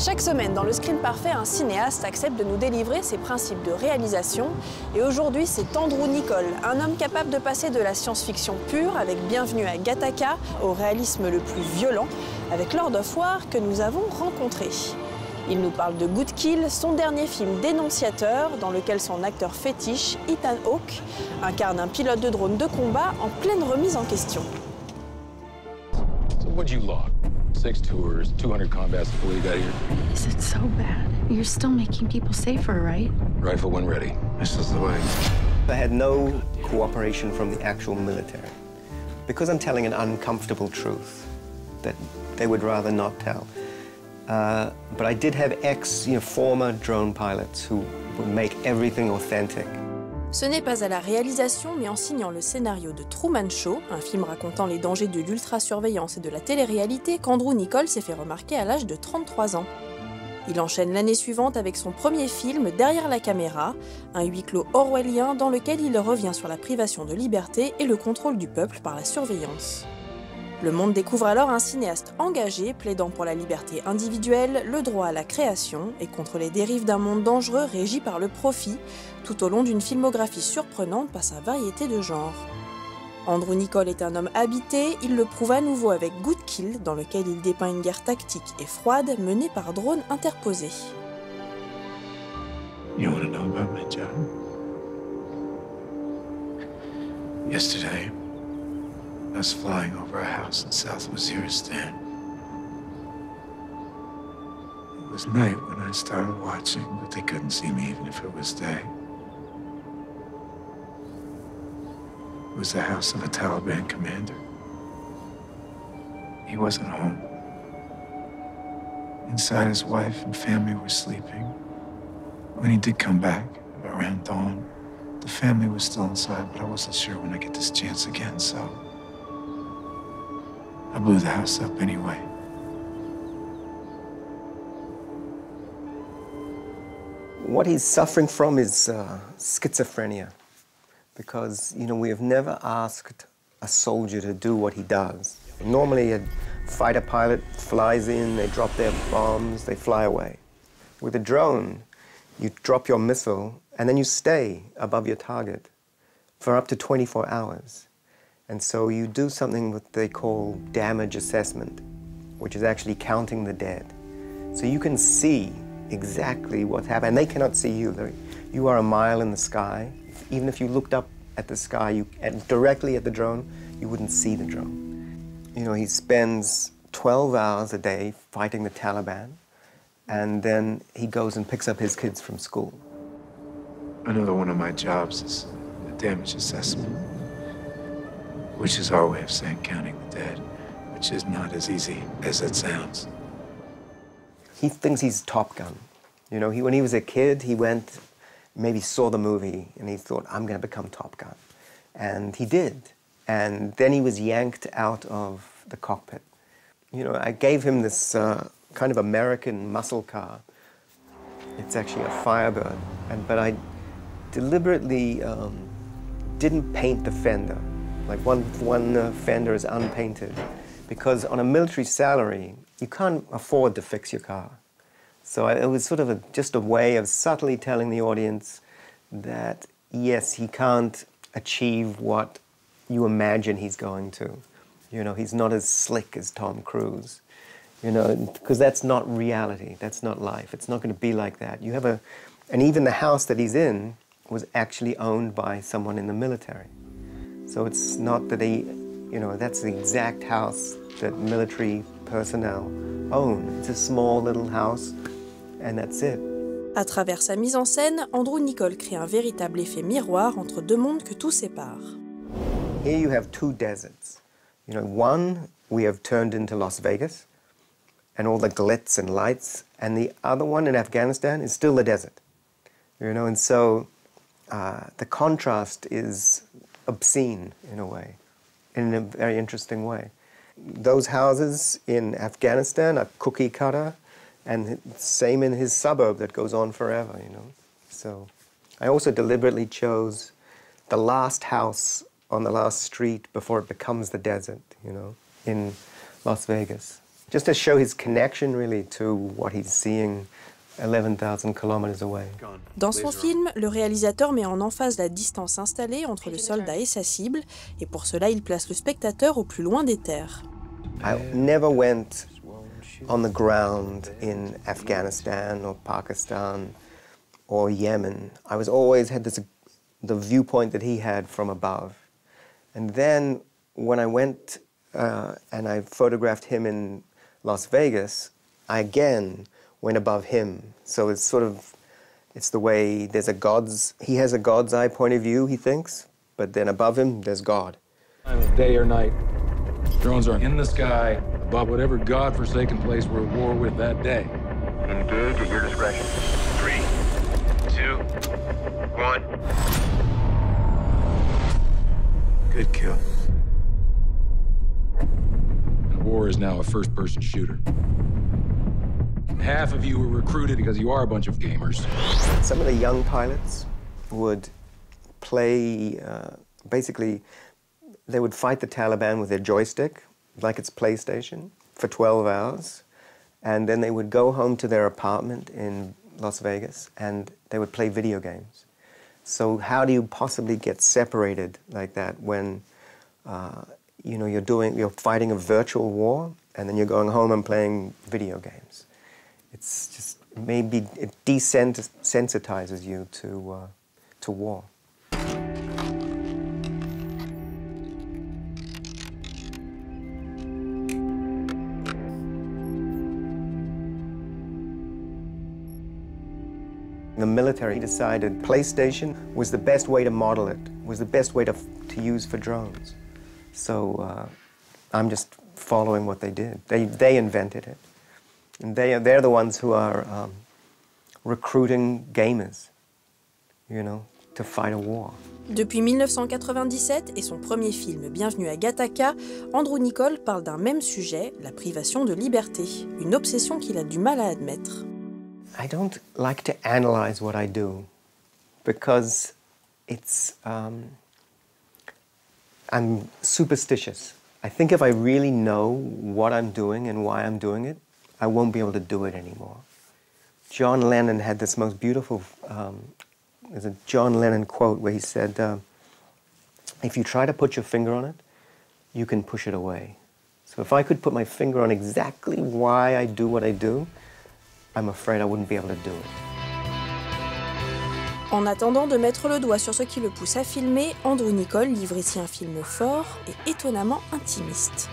Chaque semaine, dans le Screen Parfait, un cinéaste accepte de nous délivrer ses principes de réalisation. Et aujourd'hui, c'est Niccol, un homme capable de passer de la science-fiction pure, avec Bienvenue à Gattaca, au réalisme le plus violent, avec Lord of War que nous avons rencontré. Il nous parle de Good Kill, son dernier film dénonciateur, dans lequel son acteur fétiche, Ethan Hawke, incarne un pilote de drone de combat en pleine remise en question. So what'd you log? 6 tours, 200 combats before you got here? Is it so bad? You're still making people safer, right? Rifle when ready. This is the way. I had no cooperation from the actual military because I'm telling an uncomfortable truth that they would rather not tell. But I did have former drone pilots who would make everything authentic. Ce n'est pas à la réalisation, mais en signant le scénario de Truman Show, un film racontant les dangers de l'ultra-surveillance et de la télé-réalité, Niccol s'est fait remarquer à l'âge de 33 ans. Il enchaîne l'année suivante avec son premier film, Derrière la caméra, un huis clos orwellien dans lequel il revient sur la privation de liberté et le contrôle du peuple par la surveillance. Le monde découvre alors un cinéaste engagé, plaidant pour la liberté individuelle, le droit à la création et contre les dérives d'un monde dangereux régi par le profit, tout au long d'une filmographie surprenante par sa variété de genres. Niccol est un homme habité, il le prouve à nouveau avec Good Kill, dans lequel il dépeint une guerre tactique et froide menée par drones interposés. You want to know about my job? Yesterday, I was flying over a house in South Waziristan. It was night when I started watching, but they couldn't see me even if it was day. It was the house of a Taliban commander. He wasn't home. Inside, his wife and family were sleeping. When he did come back, around dawn, the family was still inside, but I wasn't sure when I'd get this chance again, so I blew the house up anyway. What he's suffering from is schizophrenia, because, we have never asked a soldier to do what he does. Normally, a fighter pilot flies in, they drop their bombs, they fly away. With a drone, you drop your missile, and then you stay above your target for up to 24 hours. And so you do something that they call damage assessment, which is actually counting the dead. So you can see exactly what's happened, and they cannot see you. You are a mile in the sky. Even if you looked up at the sky, directly at the drone, you wouldn't see the drone. He spends 12 hours a day fighting the Taliban, and then he goes and picks up his kids from school. Another one of my jobs is damage assessment, which is our way of saying counting the dead, which is not as easy as it sounds. He thinks he's Top Gun. When he was a kid, he went, maybe saw the movie, and he thought, I'm going to become Top Gun. And he did. And then he was yanked out of the cockpit. I gave him this kind of American muscle car. It's actually a Firebird. But I deliberately didn't paint the fender. Like one fender is unpainted, because on a military salary, you can't afford to fix your car. So it was sort of just a way of subtly telling the audience that, yes, he can't achieve what you imagine he's going to. He's not as slick as Tom Cruise, because that's not reality, that's not life. It's not going to be like that. And even the house that he's in was actually owned by someone in the military. So it's not that that's the exact house that military personnel own. It's a small little house, and that's it. À travers sa mise en scène, Niccol crée un véritable effet miroir entre deux mondes que tout sépare. Here you have two deserts. One we have turned into Las Vegas, and all the glitz and lights, and the other one in Afghanistan is still the desert. And so the contrast is obscene in a way, in a very interesting way. Those houses in Afghanistan are cookie cutter, and same in his suburb that goes on forever, So I also deliberately chose the last house on the last street before it becomes the desert, in Las Vegas. just to show his connection really to what he's seeing 11,000 kilometers away. Dans son film, le réalisateur met en emphase la distance installée entre le soldat et sa cible, et pour cela, il place le spectateur au plus loin des terres. I never went on the ground in Afghanistan or Pakistan or Yemen. I was always had the viewpoint that he had from above. And then when I went and I photographed him in Las Vegas, I again went above him. So it's it's the way he has a God's eye point of view, he thinks, but then above him, there's God. Day or night, drones are in the sky above whatever God-forsaken place we're at war with that day. Engage at your discretion. 3, 2, 1. Good kill. And war is now a first-person shooter. Half of you were recruited because you are a bunch of gamers. Some of the young pilots would play, basically, they would fight the Taliban with their joystick, like it's PlayStation, for 12 hours. And then they would go home to their apartment in Las Vegas and they would play video games. So how do you possibly get separated like that when you're fighting a virtual war and then you're going home and playing video games? It's just, maybe it desensitizes you to war. The military decided PlayStation was the best way to model it, was the best way to use for drones. So I'm just following what they did. They invented it. And they're the ones who are recruiting gamers, to fight a war. Depuis 1997 et son premier film Bienvenue à Gattaca, Andrew Niccol parle d'un même sujet, la privation de liberté, une obsession qu'il a du mal à admettre. I don't like to analyze what I do because I'm superstitious. I think if I really know what I'm doing and why I'm doing it, I won't be able to do it anymore. John Lennon had this most beautiful, there's a John Lennon quote where he said, if you try to put your finger on it, you can push it away. So if I could put my finger on exactly why I do what I do, I'm afraid I wouldn't be able to do it. En attendant de mettre le doigt sur ce qui le pousse à filmer, Andrew Niccol livre ici un film fort et étonnamment intimiste.